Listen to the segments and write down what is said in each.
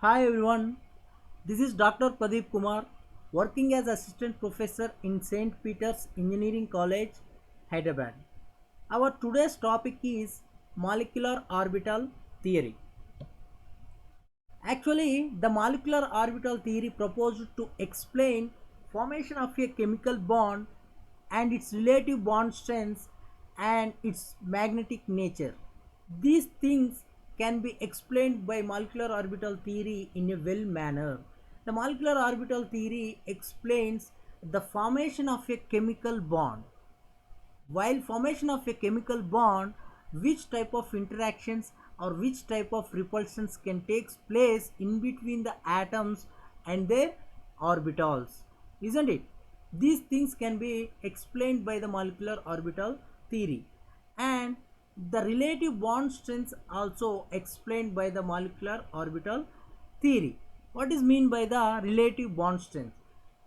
Hi everyone, this is Dr. Pradeep Kumar, working as assistant professor in St. Peter's Engineering College, Hyderabad. Our today's topic is molecular orbital theory. Actually, the molecular orbital theory proposed to explain formation of a chemical bond and its relative bond strengths and its magnetic nature. These things can be explained by molecular orbital theory in a well manner. The molecular orbital theory explains the formation of a chemical bond. While formation of a chemical bond, which type of interactions or which type of repulsions can take place in between the atoms and their orbitals, isn't it? These things can be explained by the molecular orbital theory, and the relative bond strengths also explained by the molecular orbital theory. What is mean by the relative bond strength?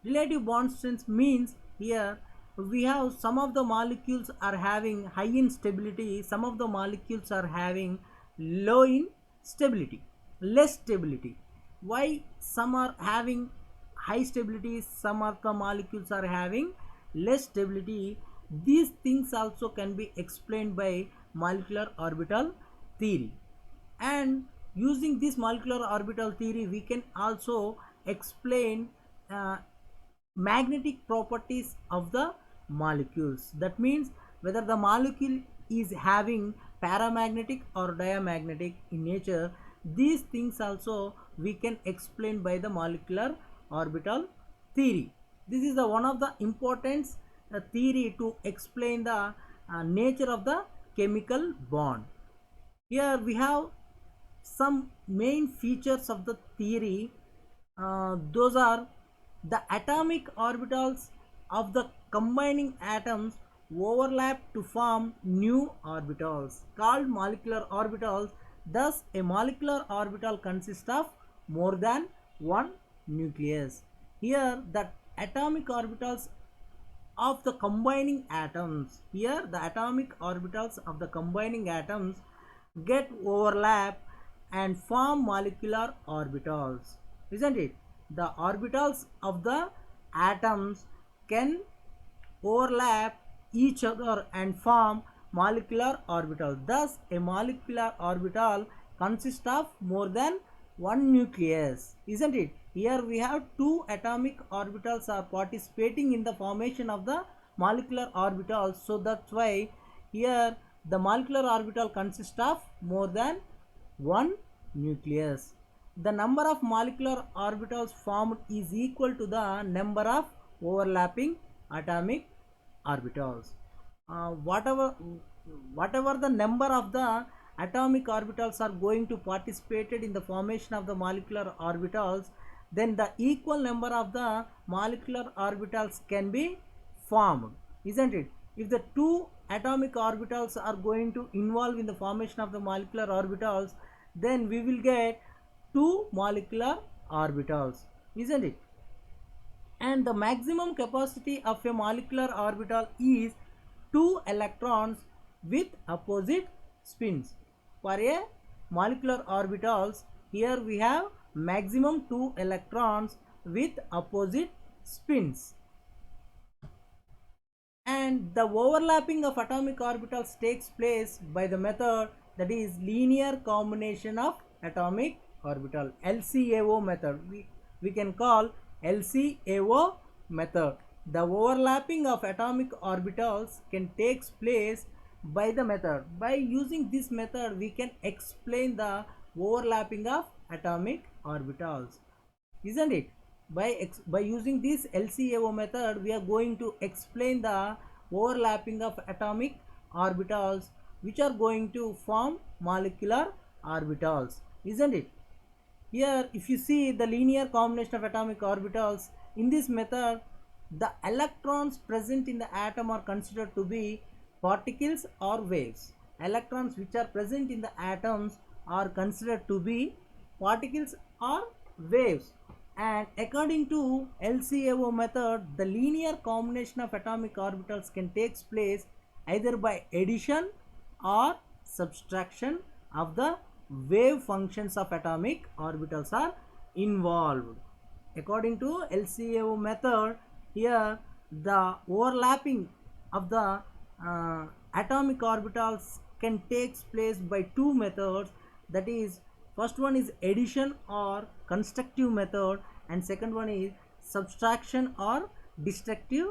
Relative bond strength means here we have some of the molecules are having high in stability, some of the molecules are having low in stability, less stability. Why some are having high stability, some of the molecules are having less stability? These things also can be explained by molecular orbital theory. And using this molecular orbital theory we can also explain uh, magnetic properties of the molecules. That means whether the molecule is having paramagnetic or diamagnetic in nature, these things also we can explain by the molecular orbital theory. This is the one of the importance theory to explain the nature of the chemical bond. Here we have some main features of the theory. Those are the atomic orbitals of the combining atoms overlap to form new orbitals called molecular orbitals. Thus, a molecular orbital consists of more than one nucleus. Here, the atomic orbitals of the combining atoms, here the atomic orbitals of the combining atoms get overlap and form molecular orbitals, isn't it? The orbitals of the atoms can overlap each other and form molecular orbital. Thus, a molecular orbital consists of more than one nucleus, isn't it? Here we have two atomic orbitals are participating in the formation of the molecular orbitals. So that's why here the molecular orbital consists of more than one nucleus. The number of molecular orbitals formed is equal to the number of overlapping atomic orbitals. Whatever the number of the atomic orbitals are going to participated in the formation of the molecular orbitals, then the equal number of the molecular orbitals can be formed, isn't it? If the two atomic orbitals are going to involve in the formation of the molecular orbitals, then we will get two molecular orbitals, isn't it? And the maximum capacity of a molecular orbital is 2 electrons with opposite spins. For a molecular orbitals, here we have maximum 2 electrons with opposite spins. And the overlapping of atomic orbitals takes place by the method that is linear combination of atomic orbital, LCAO method. We can call LCAO method. The overlapping of atomic orbitals can take place by the method. By using this method we can explain the overlapping of atomic orbitals, isn't it? By using this LCAO method we are going to explain the overlapping of atomic orbitals which are going to form molecular orbitals, isn't it? Here if you see the linear combination of atomic orbitals, in this method the electrons present in the atom are considered to be particles or waves. Electrons which are present in the atoms are considered to be particles or waves. And according to LCAO method, the linear combination of atomic orbitals can take place either by addition or subtraction of the wave functions of atomic orbitals are involved. According to LCAO method, here the overlapping of the atomic orbitals can take place by two methods, that is, first one is addition or constructive method, and second one is subtraction or destructive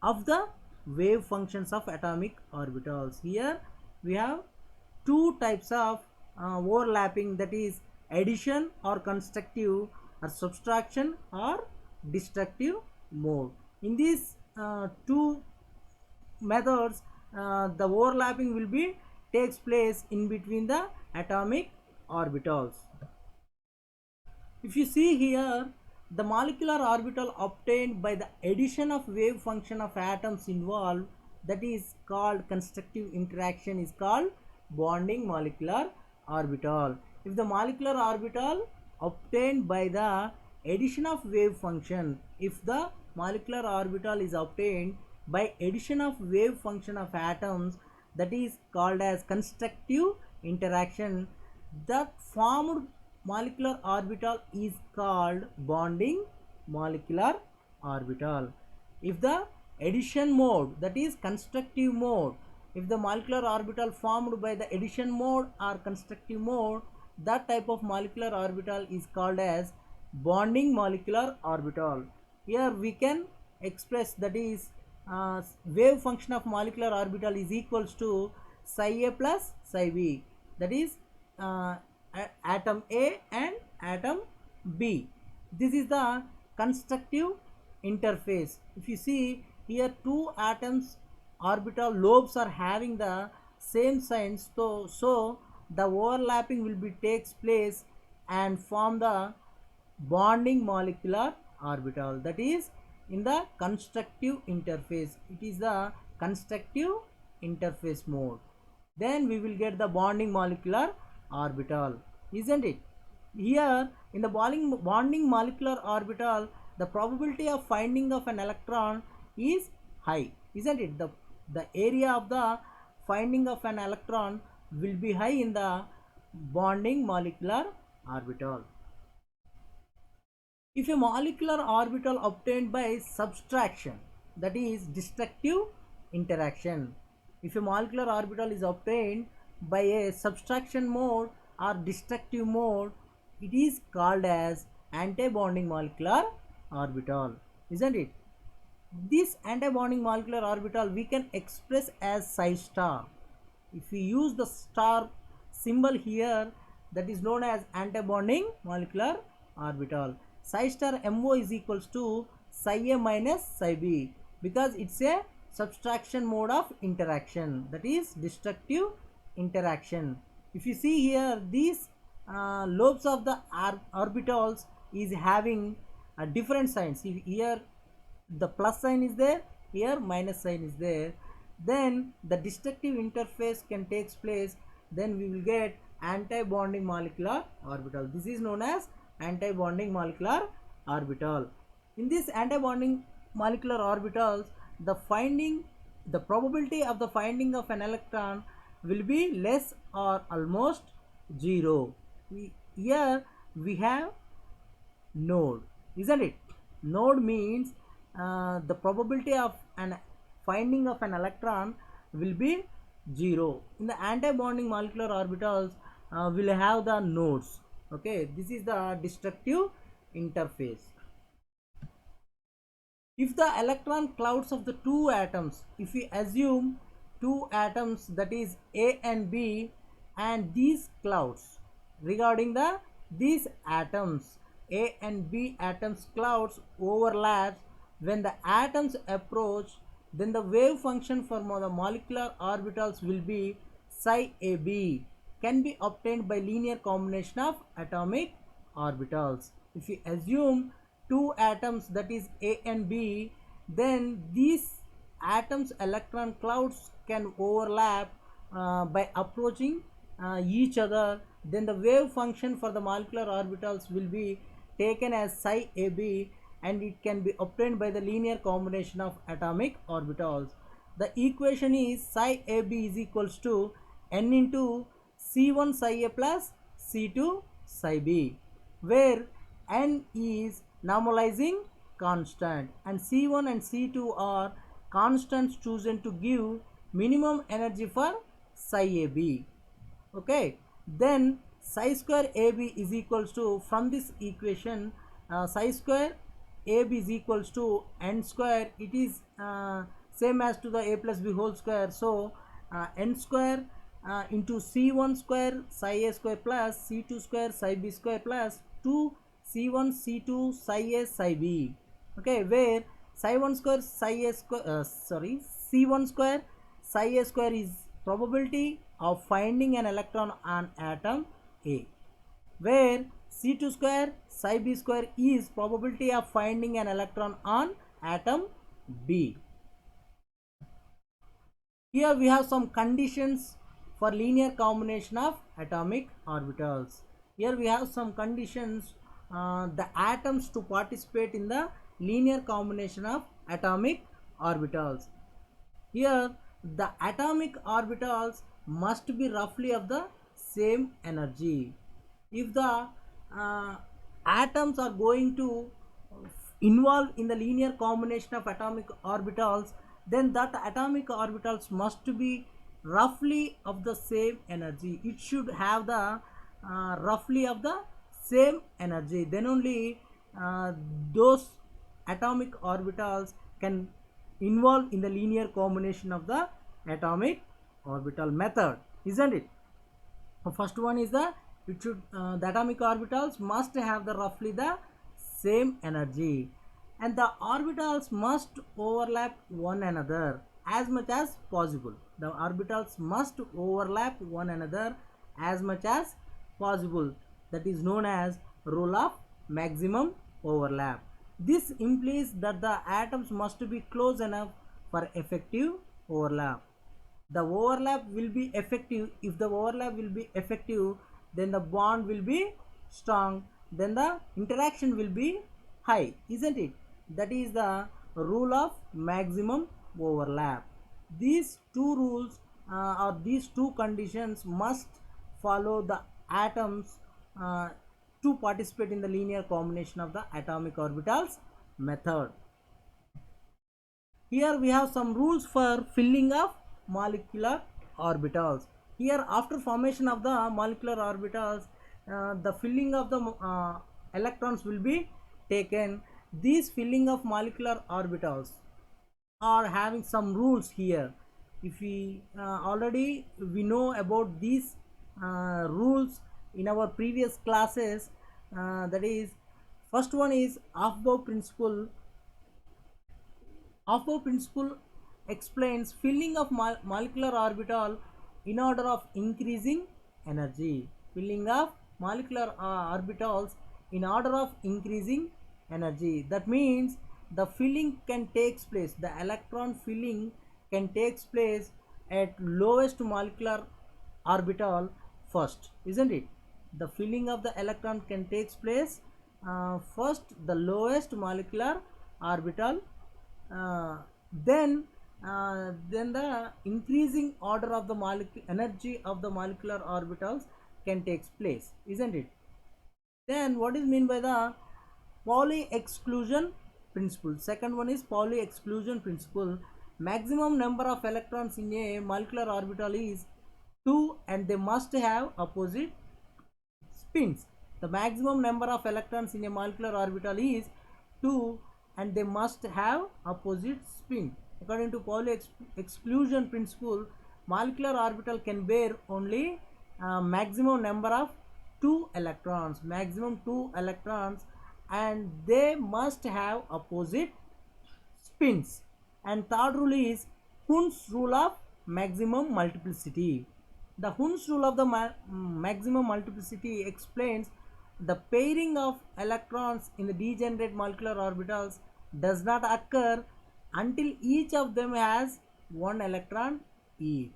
of the wave functions of atomic orbitals. Here we have two types of overlapping, that is addition or constructive, or subtraction or destructive mode. In these two methods, the overlapping will be takes place in between the atomic orbitals. If you see here, the molecular orbital obtained by the addition of wave function of atoms involved, that is called constructive interaction, is called bonding molecular orbital. If the molecular orbital obtained by the addition of wave function, if the molecular orbital is obtained by addition of wave function of atoms, that is called as constructive interaction. The formed molecular orbital is called bonding molecular orbital. If the addition mode, that is constructive mode, if the molecular orbital formed by the addition mode or constructive mode, that type of molecular orbital is called as bonding molecular orbital. Here we can express, that is wave function of molecular orbital is equals to psi a plus psi b, that is atom A and atom B. This is the constructive interface. If you see here, two atoms orbital lobes are having the same signs, so the overlapping will be takes place and form the bonding molecular orbital, that is in the constructive interface. It is the constructive interface mode. Then we will get the bonding molecular orbital, isn't it? Here in the bonding molecular orbital, the probability of finding of an electron is high, isn't it? The area of the finding of an electron will be high in the bonding molecular orbital. If a molecular orbital obtained by subtraction, that is destructive interaction, if a molecular orbital is obtained by a subtraction mode or destructive mode, it is called as antibonding molecular orbital, isn't it? This antibonding molecular orbital we can express as psi star. If we use the star symbol here, that is known as antibonding molecular orbital. Psi star MO is equals to psi A minus psi B, because it's a subtraction mode of interaction, that is destructive interaction. If you see here, these lobes of the orbitals is having different signs. Here the plus sign is there, here minus sign is there. Then the destructive interface can takes place, then we will get anti-bonding molecular orbital. This is known as anti-bonding molecular orbital. In this anti-bonding molecular orbitals, the probability of the finding of an electron will be less or almost zero. Here we have node, isn't it? Node means the probability of an finding of an electron will be zero. In the anti-bonding molecular orbitals, will have the nodes. Okay, this is the destructive interface. If the electron clouds of the two atoms, if we assume two atoms, that is A and B, and these clouds regarding these atoms, A and B atoms clouds overlaps, when the atoms approach, then the wave function for the molecular orbitals will be psi AB, can be obtained by linear combination of atomic orbitals. If we assume two atoms, that is A and B, then these atoms electron clouds can overlap by approaching each other, then the wave function for the molecular orbitals will be taken as psi AB, and it can be obtained by the linear combination of atomic orbitals. The equation is psi AB is equals to n into C1 psi A plus C2 psi B, where N is normalizing constant and C1 and C2 are constants chosen to give minimum energy for psi AB. Okay, then psi square AB is equals to, from this equation, psi square AB is equals to n square. It is same as to the a plus b whole square, so n square into c1 square psi a square plus c2 square psi b square plus 2 c1 c2 psi a psi b. Okay, where psi 1 square psi a square c1 square psi a square is probability of finding an electron on atom A, where C2 square psi b square is probability of finding an electron on atom B. Here we have some conditions for linear combination of atomic orbitals. Here we have some conditions the atoms to participate in the linear combination of atomic orbitals. Here the atomic orbitals must be roughly of the same energy. If the atoms are going to involve in the linear combination of atomic orbitals, then that atomic orbitals must be roughly of the same energy. It should have the roughly of the same energy. Then only those atomic orbitals can involve in the linear combination of the atomic orbital method, isn't it? First one is the atomic orbitals must have the roughly the same energy, and the orbitals must overlap one another as much as possible. The orbitals must overlap one another as much as possible. That is known as rule of maximum overlap. This implies that the atoms must be close enough for effective overlap. The overlap will be effective. If the overlap will be effective, then the bond will be strong, then the interaction will be high, isn't it? That is the rule of maximum overlap. These two rules or these two conditions must follow the atoms to participate in the linear combination of the atomic orbitals method. Here we have some rules for filling of molecular orbitals. Here, after formation of the molecular orbitals, the filling of the electrons will be taken. These filling of molecular orbitals are having some rules here. If we already we know about these rules in our previous classes, that is, first one is Aufbau principle. Aufbau principle explains filling of molecular orbital in order of increasing energy. Filling of molecular orbitals in order of increasing energy. That means the filling can take place, the electron filling can take place at lowest molecular orbital first, isn't it? The filling of the electron can take place first the lowest molecular orbital, then the increasing order of the energy of the molecular orbitals can take place, isn't it? Then what is mean by the Pauli exclusion principle? Second one is Pauli exclusion principle. Maximum number of electrons in a molecular orbital is 2 and they must have opposite spins. The maximum number of electrons in a molecular orbital is 2 and they must have opposite spin. According to Pauli exclusion principle, molecular orbital can bear only maximum number of 2 electrons, and they must have opposite spins. And third rule is Hund's rule of maximum multiplicity. The Hund's rule of the maximum multiplicity explains the pairing of electrons in the degenerate molecular orbitals does not occur until each of them has 1 electron each.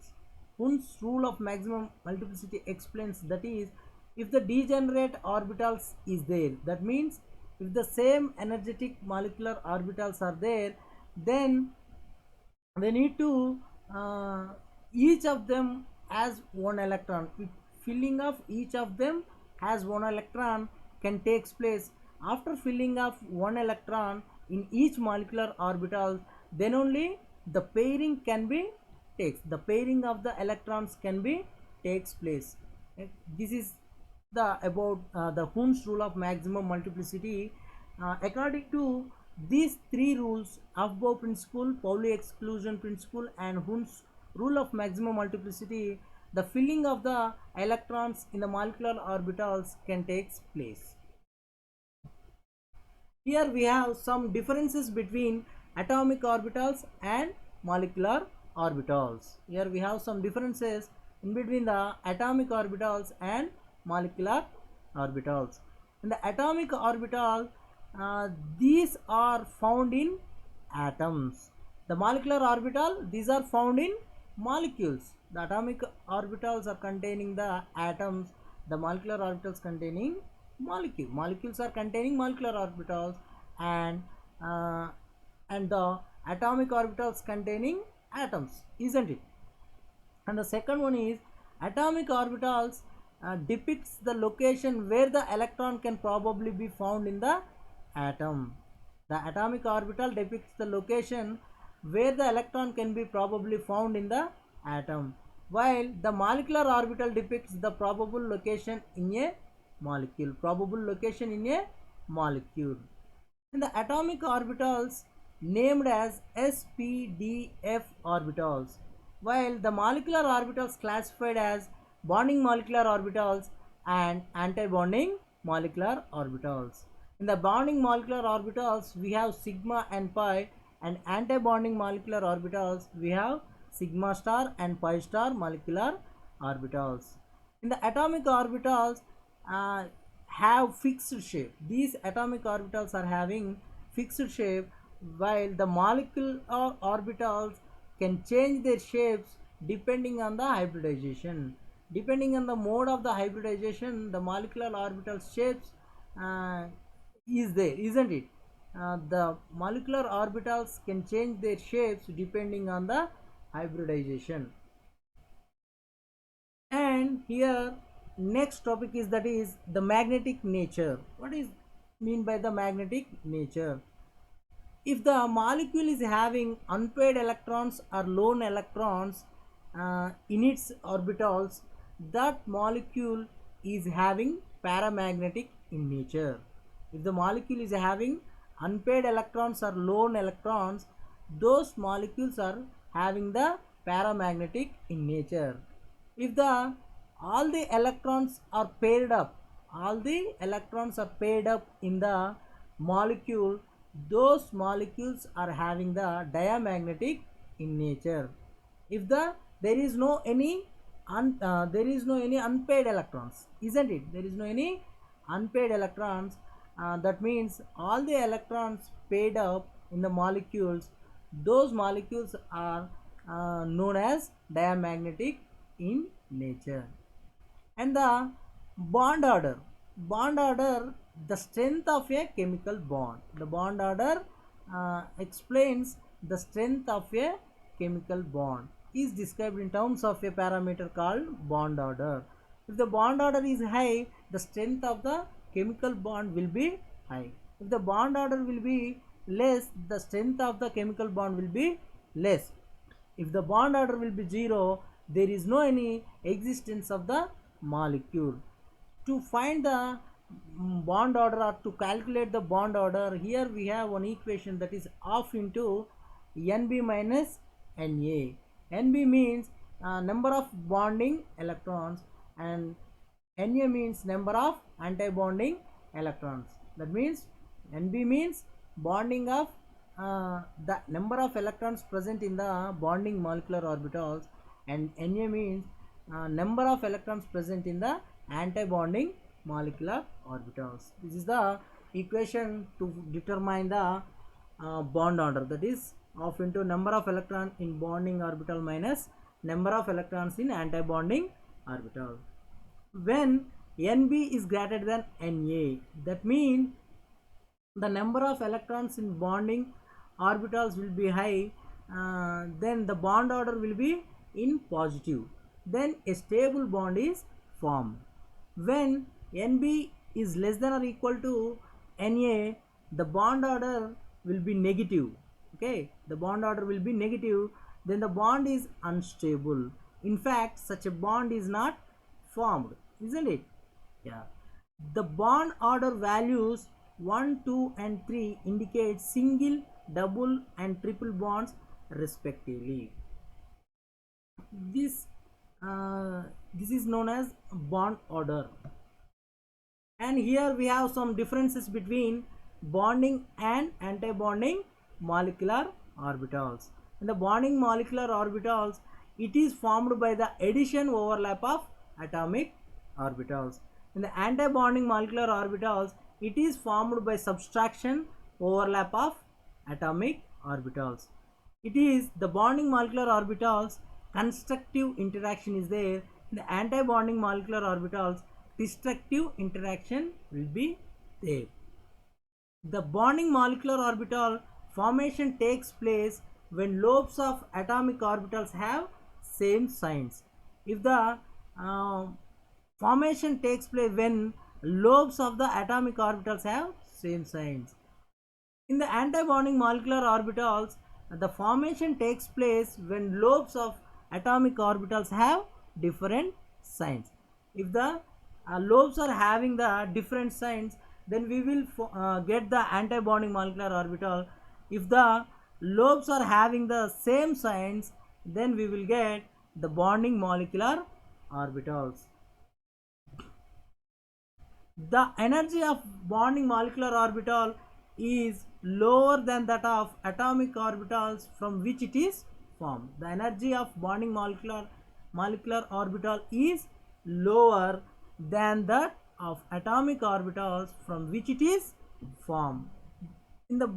Hund's rule of maximum multiplicity explains, that is, if the degenerate orbitals is there, that means if the same energetic molecular orbitals are there, then they need to each of them has 1 electron. If filling of each of them has one electron can takes place after filling of one electron in each molecular orbital, then only the pairing can be takes, the pairing of the electrons can be takes place. This is the about the Hund's rule of maximum multiplicity. According to these three rules, Aufbau principle, Pauli exclusion principle, and Hund's rule of maximum multiplicity, the filling of the electrons in the molecular orbitals can take place. Here we have some differences between atomic orbitals and molecular orbitals. Here we have some differences in between the atomic orbitals and molecular orbitals. In the atomic orbital, these are found in atoms. The molecular orbital, these are found in molecules. The atomic orbitals are containing the atoms, the molecular orbitals containing molecule. Molecules are containing molecular orbitals, and the atomic orbitals containing atoms, isn't it? And the second one is atomic orbitals depicts the location where the electron can probably be found in the atom. The atomic orbital depicts the location where the electron can be probably found in the atom, while the molecular orbital depicts the probable location in a molecule. Probable location in a molecule. And the atomic orbitals named as s, p, d, f orbitals, while the molecular orbitals classified as bonding molecular orbitals and anti-bonding molecular orbitals. In the bonding molecular orbitals, we have sigma and pi, and anti-bonding molecular orbitals, we have sigma star and pi star molecular orbitals. In the atomic orbitals, have fixed shape. These atomic orbitals are having fixed shape, while the molecular orbitals can change their shapes depending on the hybridization. Depending on the mode of the hybridization, the molecular orbital shapes is there, isn't it? The molecular orbitals can change their shapes depending on the hybridization. And here next topic is, that is the magnetic nature. What is mean by the magnetic nature? If the molecule is having unpaired electrons or lone electrons in its orbitals, that molecule is having paramagnetic in nature. If the molecule is having unpaired electrons or lone electrons, those molecules are having the paramagnetic in nature. If the all the electrons are paired up, all the electrons are paired up in the molecule, those molecules are having the diamagnetic in nature. If there is no any unpaired electrons, isn't it? There is no any unpaired electrons. That means all the electrons paired up in the molecules, those molecules are known as diamagnetic in nature. And the bond order, the strength of a chemical bond. The bond order explains the strength of a chemical bond, is described in terms of a parameter called bond order. If the bond order is high, the strength of the chemical bond will be high. If the bond order will be less, the strength of the chemical bond will be less. If the bond order will be 0, there is no any existence of the molecule. To find the bond order or to calculate the bond order, here we have one equation, that is half into Nb minus Na. Nb means number of bonding electrons, and Na means number of anti-bonding electrons. That means Nb means bonding of the number of electrons present in the bonding molecular orbitals, and Na means number of electrons present in the anti-bonding molecular orbitals. This is the equation to determine the bond order, that is half into number of electrons in bonding orbital minus number of electrons in anti-bonding orbital. When Nb is greater than Na, that means the number of electrons in bonding orbitals will be high, then the bond order will be in positive, then a stable bond is formed. When Nb is less than or equal to Na, the bond order will be negative. Okay, the bond order will be negative, then the bond is unstable. In fact, such a bond is not formed, isn't it? Yeah. The bond order values 1, 2 and 3 indicate single, double and triple bonds respectively. This this is known as bond order. And here we have some differences between bonding and anti-bonding molecular orbitals. In the bonding molecular orbitals, it is formed by the addition overlap of atomic orbitals. In the anti-bonding molecular orbitals, it is formed by subtraction overlap of atomic orbitals. It is the bonding molecular orbitals constructive interaction is there. In the anti-bonding molecular orbitals, destructive interaction will be there. The bonding molecular orbital formation takes place when lobes of atomic orbitals have same signs. If the formation takes place when lobes of the atomic orbitals have same signs. In the anti-bonding molecular orbitals, the formation takes place when lobes of atomic orbitals have different signs. If the lobes are having the different signs, then we will get the anti-bonding molecular orbital. If the lobes are having the same signs, then we will get the bonding molecular orbitals. The energy of bonding molecular orbital is lower than that of atomic orbitals from which it is formed. The energy of bonding molecular orbital is lower than that of atomic orbitals from which it is formed. In the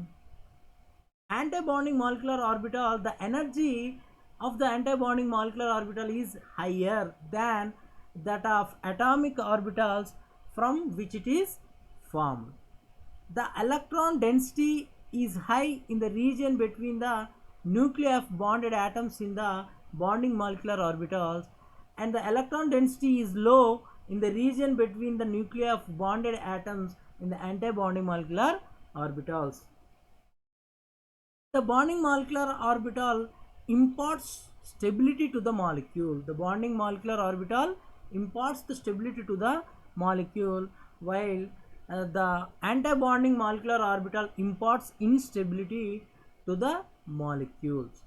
anti-bonding molecular orbital, the energy of the anti-bonding molecular orbital is higher than that of atomic orbitals from which it is formed. The electron density is high in the region between the nuclei of bonded atoms in the bonding molecular orbitals, and the electron density is low in the region between the nuclei of bonded atoms in the anti-bonding molecular orbitals. The bonding molecular orbital imparts stability to the molecule. The bonding molecular orbital imparts the stability to the molecule, while the anti-bonding molecular orbital imparts instability to the molecules.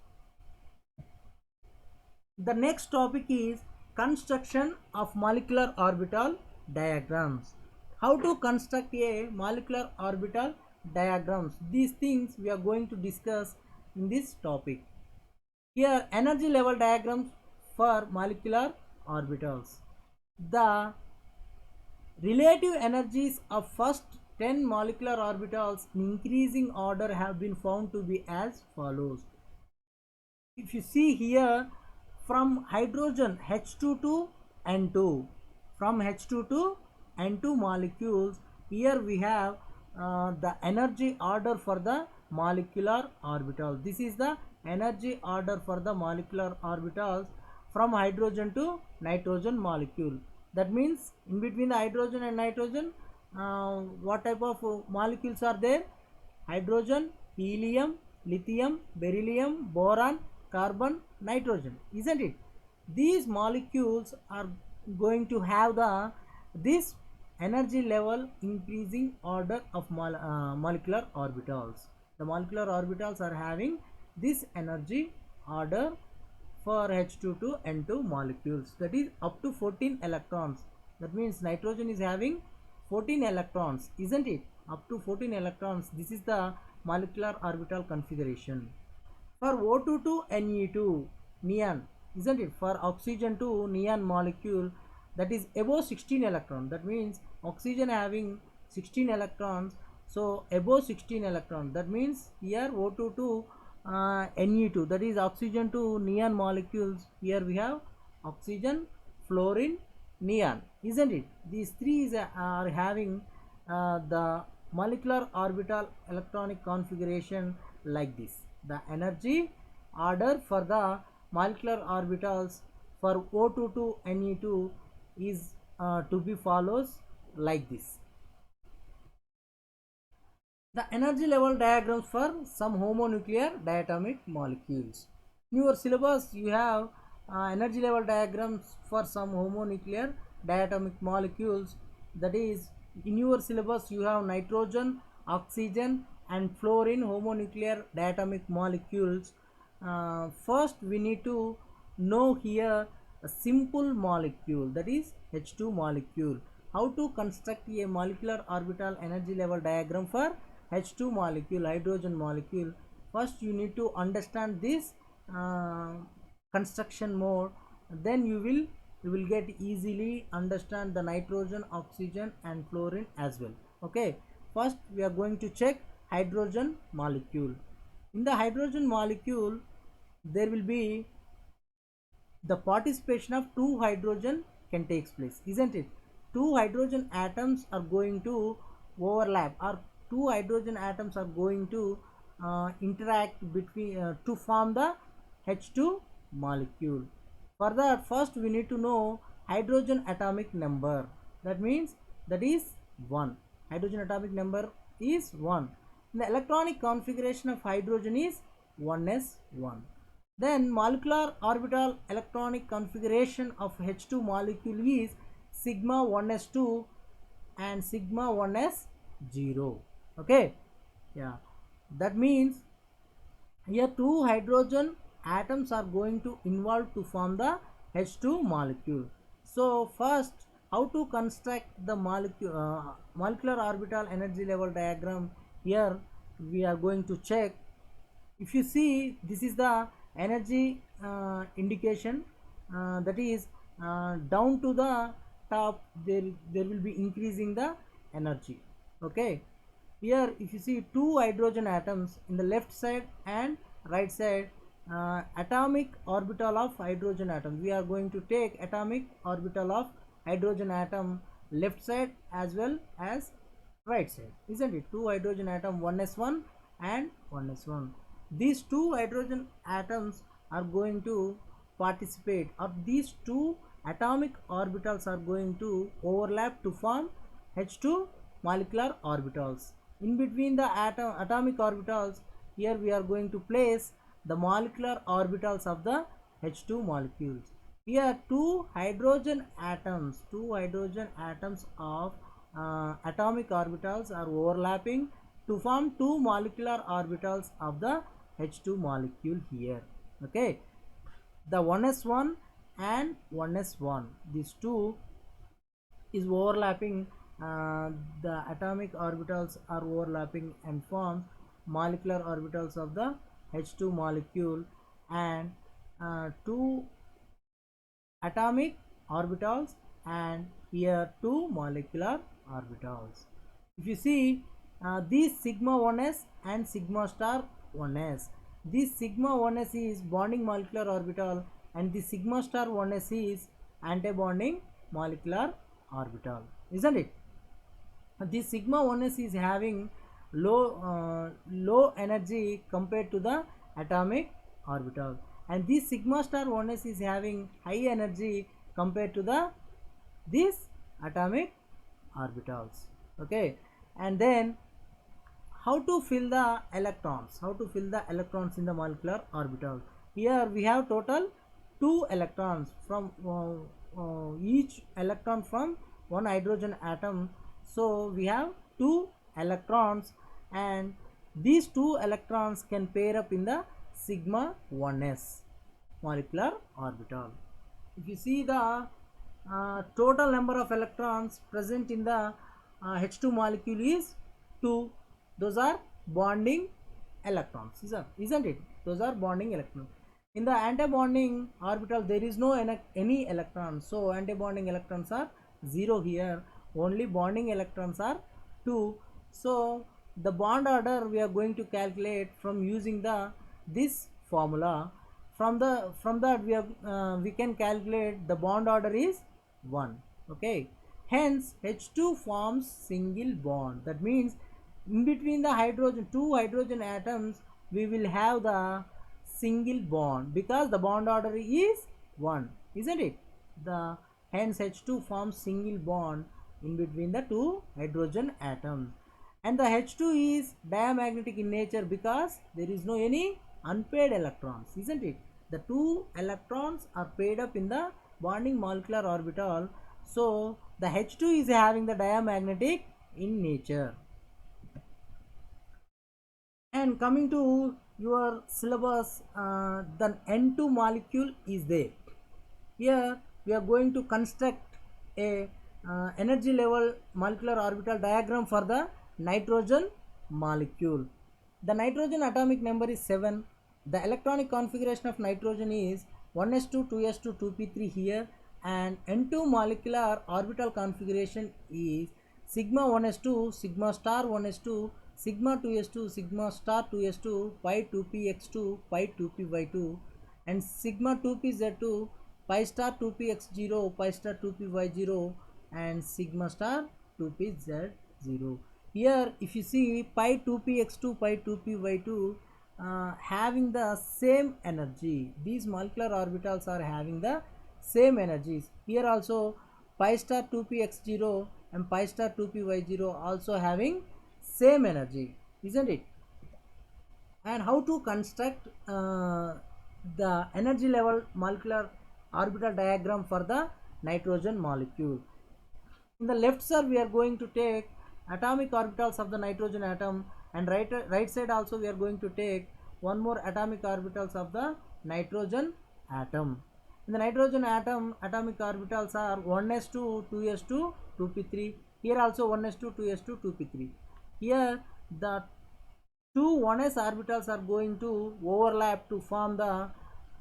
The next topic is construction of molecular orbital diagrams. How to construct a molecular orbital diagrams? These things we are going to discuss in this topic. Here, energy level diagrams for molecular orbitals. The relative energies of first 10 molecular orbitals in increasing order have been found to be as follows. If you see here, from hydrogen H2 to N2, from H2 to N2 molecules, here we have the energy order for the molecular orbital. This is the energy order for the molecular orbitals from hydrogen to nitrogen molecule. That means in between the hydrogen and nitrogen, what type of molecules are there? Hydrogen, helium, lithium, beryllium, boron, carbon, nitrogen, isn't it? These molecules are going to have this energy level increasing order of molecular orbitals. The molecular orbitals are having this energy order for H2 to N2 molecules, that is up to 14 electrons. That means nitrogen is having 14 electrons, isn't it? Up to 14 electrons. This is the molecular orbital configuration. For O2 to Ne2, neon, isn't it? For oxygen to neon molecule, that is above 16 electrons. That means oxygen having 16 electrons, so above 16 electrons. That means here O2 to Ne2, that is oxygen to neon molecules. Here we have oxygen, fluorine, neon, isn't it? These three are having the molecular orbital electronic configuration like this. The energy order for the molecular orbitals for O2 to Ne2 is to be follows like this. The energy level diagrams for some homonuclear diatomic molecules. In your syllabus, you have energy level diagrams for some homonuclear diatomic molecules. That is, in your syllabus, you have nitrogen, oxygen, and fluorine homonuclear diatomic molecules. First, we need to know here a simple molecule, that is H2 molecule. How to construct a molecular orbital energy level diagram for H2 molecule, hydrogen molecule. First you need to understand this construction mode, then you will get easily understand the nitrogen, oxygen and fluorine as well. Okay, first we are going to check hydrogen molecule. In the hydrogen molecule there will be the participation of two hydrogen can takes place, isn't it? Two hydrogen atoms are going to overlap, or two hydrogen atoms are going to interact between to form the H2 molecule. For that, first we need to know hydrogen atomic number. That means that is 1. Hydrogen atomic number is 1. The electronic configuration of hydrogen is 1s1. Then molecular orbital electronic configuration of H2 molecule is sigma 1s2 and sigma 1s0. Okay, yeah, that means here two hydrogen atoms are going to involve to form the H2 molecule. So first, how to construct the molecular orbital energy level diagram? Here we are going to check. If you see, this is the energy indication, that is down to the top there will be increasing the energy. Okay, here if you see two hydrogen atoms in the left side and right side, atomic orbital of hydrogen atom, we are going to take atomic orbital of hydrogen atom left side as well as right side, isn't it? Two hydrogen atom 1s1 and 1s1. These two hydrogen atoms are going to participate, or these two atomic orbitals are going to overlap to form H2 molecular orbitals. In between the atomic orbitals, here we are going to place the molecular orbitals of the H2 molecules. Here two hydrogen atoms of atomic orbitals are overlapping to form two molecular orbitals of the H2 molecule here. Okay, the 1s1 and 1s1, these two is overlapping, the atomic orbitals are overlapping and form molecular orbitals of the H2 molecule, and two atomic orbitals and here two molecular orbitals. If you see, these sigma 1s and sigma star 1s, this sigma 1s is bonding molecular orbital and the sigma star 1s is anti-bonding molecular orbital, isn't it? This sigma 1s is having low energy compared to the atomic orbital, and this sigma star 1s is having high energy compared to the these atomic orbitals. Okay, and then how to fill the electrons, in the molecular orbital? Here we have total 2 electrons from each electron from one hydrogen atom, so we have 2 electrons, and these 2 electrons can pair up in the sigma 1s molecular orbital. If you see the total number of electrons present in the H2 molecule is 2. Those are bonding electrons, isn't it? Those are bonding electrons. In the anti-bonding orbital there is no any electrons, so anti-bonding electrons are 0 here, only bonding electrons are 2. So the bond order we are going to calculate from using this formula. From that we can calculate the bond order is 1. Okay, hence H2 forms single bond. That means in between the two hydrogen atoms we will have the single bond because the bond order is 1, isn't it? The hence H2 forms single bond in between the two hydrogen atoms. And the H2 is diamagnetic in nature because there is no any unpaired electrons, isn't it? The two electrons are paired up in the bonding molecular orbital, so the H2 is having the diamagnetic in nature. And coming to your syllabus, the N2 molecule is there. Here we are going to construct a energy level molecular orbital diagram for the nitrogen molecule. The nitrogen atomic number is 7. The electronic configuration of nitrogen is 1s2, 2s2, 2p3 here, and N2 molecular orbital configuration is sigma 1s2, sigma star 1s2, sigma 2s2, sigma star 2s2, pi 2px2, pi 2py2, and sigma 2pz2, pi star 2px0, pi star 2py0, and sigma star 2pz0. Here if you see pi 2px2, pi 2py2 having the same energy, these molecular orbitals are having the same energies. Here also pi star 2px0 and pi star 2py0 also having same energy, isn't it? And how to construct the energy level molecular orbital diagram for the nitrogen molecule. In the left side we are going to take atomic orbitals of the nitrogen atom, and right side also we are going to take one more atomic orbitals of the nitrogen atom. In the nitrogen atom, atomic orbitals are 1s2, 2s2, 2p3. Here also 1s2, 2s2, 2p3. Here the two 1s orbitals are going to overlap to form the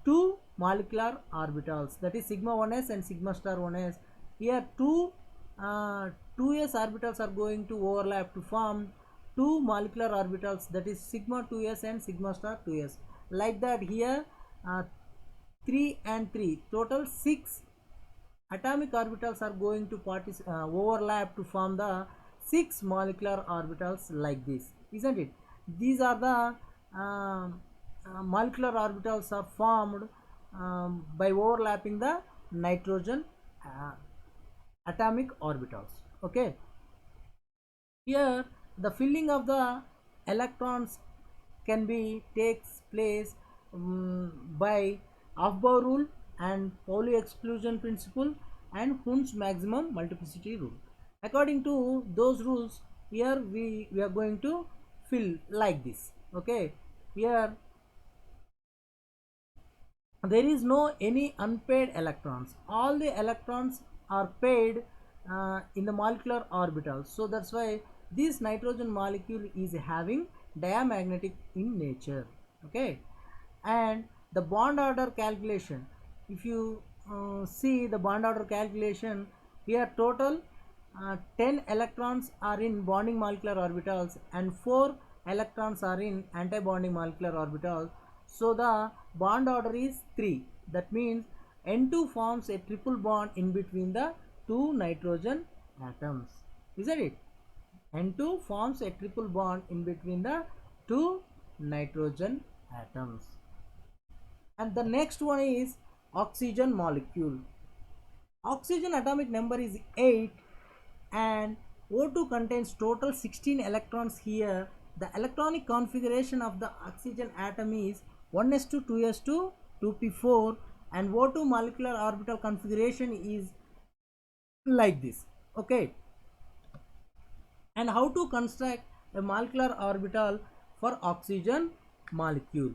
two molecular orbitals, that is sigma 1s and sigma star 1s. Here two 2s orbitals are going to overlap to form two molecular orbitals, that is sigma 2s and sigma star 2s. Like that here 3 and 3, total 6 atomic orbitals are going to overlap to form the 6 molecular orbitals like this, isn't it? These are the molecular orbitals are formed by overlapping the nitrogen atomic orbitals. Okay, here the filling of the electrons can be takes place by Aufbau rule and Pauli exclusion principle and Hund's maximum multiplicity rule. According to those rules, here we are going to fill like this. Okay, here there is no any unpaired electrons, all the electrons are paired in the molecular orbitals, so that's why this nitrogen molecule is having diamagnetic in nature. Okay, and the bond order calculation, if you see the bond order calculation, here total 10 electrons are in bonding molecular orbitals and 4 electrons are in anti-bonding molecular orbitals, so the bond order is 3. That means N2 forms a triple bond in between the two nitrogen atoms, isn't it? N2 forms a triple bond in between the two nitrogen atoms. And the next one is oxygen molecule. Oxygen atomic number is 8 and O2 contains total 16 electrons here. The electronic configuration of the oxygen atom is 1s2, 2s2, 2p4, and O2 molecular orbital configuration is like this. Okay, and how to construct a molecular orbital for oxygen molecule?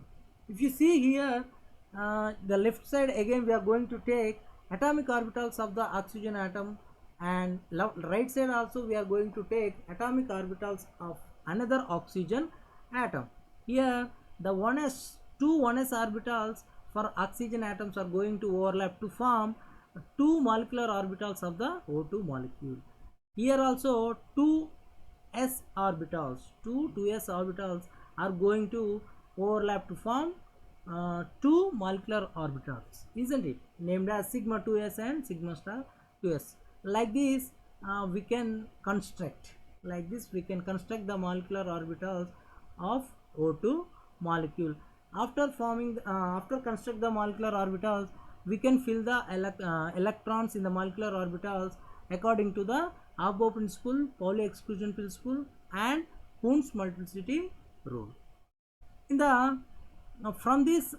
If you see here the left side, again we are going to take atomic orbitals of the oxygen atom, and right side also we are going to take atomic orbitals of another oxygen atom. Here the 1s orbitals for oxygen atoms are going to overlap to form two molecular orbitals of the O2 molecule. Here also 2s orbitals are going to overlap to form two molecular orbitals, isn't it, named as sigma 2s and sigma star 2s. Like this we can construct the molecular orbitals of O2 molecule. After construct the molecular orbitals, we can fill the electrons in the molecular orbitals according to the Aufbau principle, Pauli exclusion principle, and Hund's multiplicity rule. In the from this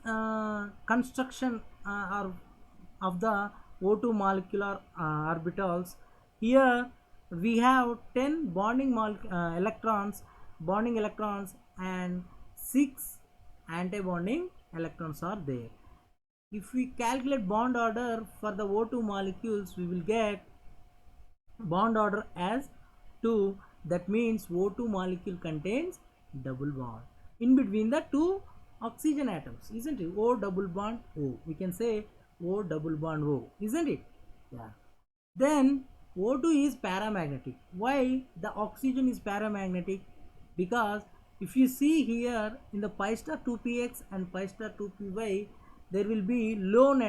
construction of the O2 molecular orbitals, here we have 10 bonding electrons, and 6 anti-bonding electrons are there. If we calculate bond order for the O2 molecules, we will get bond order as 2. That means O2 molecule contains double bond in between the two oxygen atoms, isn't it? O double bond O. We can say O double bond O, isn't it? Yeah. Then O2 is paramagnetic. Why the oxygen is paramagnetic? Because if you see here in the pi star 2px and pi star 2py, there will be lone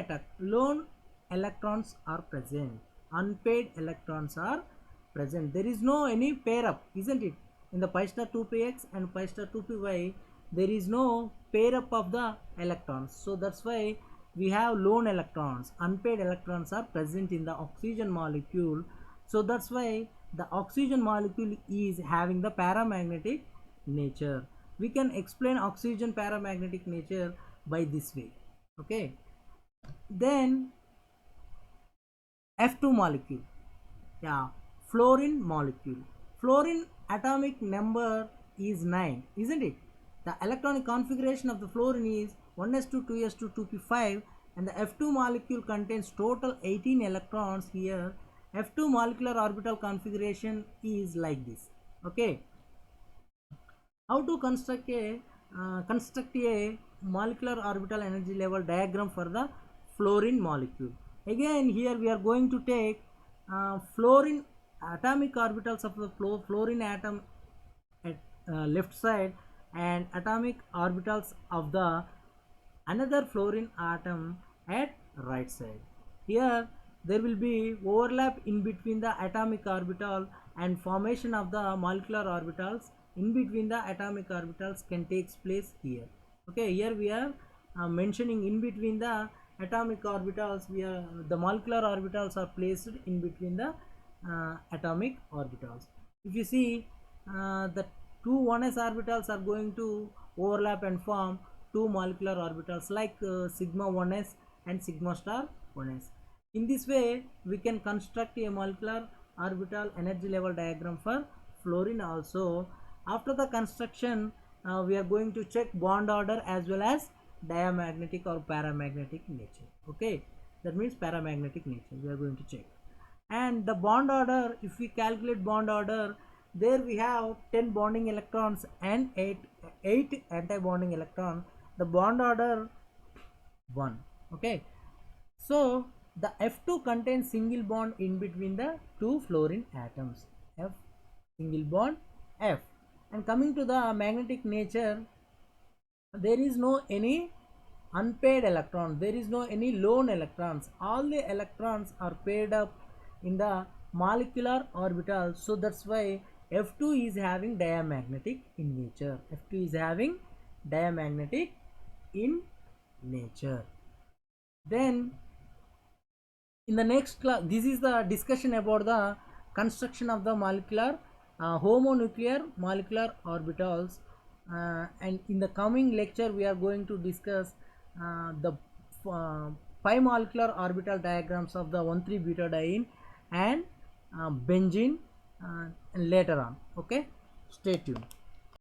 electrons are present. Unpaired electrons are present. There is no any pair up, isn't it? In the pi star 2px and pi star 2py, there is no pair up of the electrons. So that's why we have lone electrons. Unpaired electrons are present in the oxygen molecule. So that's why the oxygen molecule is having the paramagnetic nature. We can explain oxygen paramagnetic nature by this way. Okay. Then F2 molecule. Yeah, fluorine molecule. Fluorine atomic number is 9, isn't it? The electronic configuration of the fluorine is 1s2, 2s2, 2p5, and the F2 molecule contains total 18 electrons here. F2 molecular orbital configuration is like this. Okay. How to construct a molecular orbital energy level diagram for the fluorine molecule? Again, here we are going to take fluorine atomic orbitals of the fluorine atom at left side and atomic orbitals of the another fluorine atom at right side. Here there will be overlap in between the atomic orbital, and formation of the molecular orbitals in between the atomic orbitals can take place here. Okay, here we are mentioning in between the atomic orbitals, the molecular orbitals are placed in between the atomic orbitals. If you see, the two 1s orbitals are going to overlap and form two molecular orbitals like sigma 1s and sigma star 1s. In this way, we can construct a molecular orbital energy level diagram for fluorine also. After the construction, we are going to check bond order as well as diamagnetic or paramagnetic nature. Okay, that means paramagnetic nature we are going to check. And the bond order, if we calculate bond order, there we have 10 bonding electrons and 8 anti-bonding electrons. The bond order 1. Okay, so the F2 contains single bond in between the two fluorine atoms, F single bond F. And coming to the magnetic nature, there is no any unpaired electron, there is no any lone electrons. All the electrons are paired up in the molecular orbital. So that's why F2 is having diamagnetic in nature. F2 is having diamagnetic in nature. Then in the next class, this is the discussion about the construction of the molecular homonuclear molecular orbitals, and in the coming lecture we are going to discuss the pi molecular orbital diagrams of the 1,3-butadiene and benzene later on. Okay, stay tuned.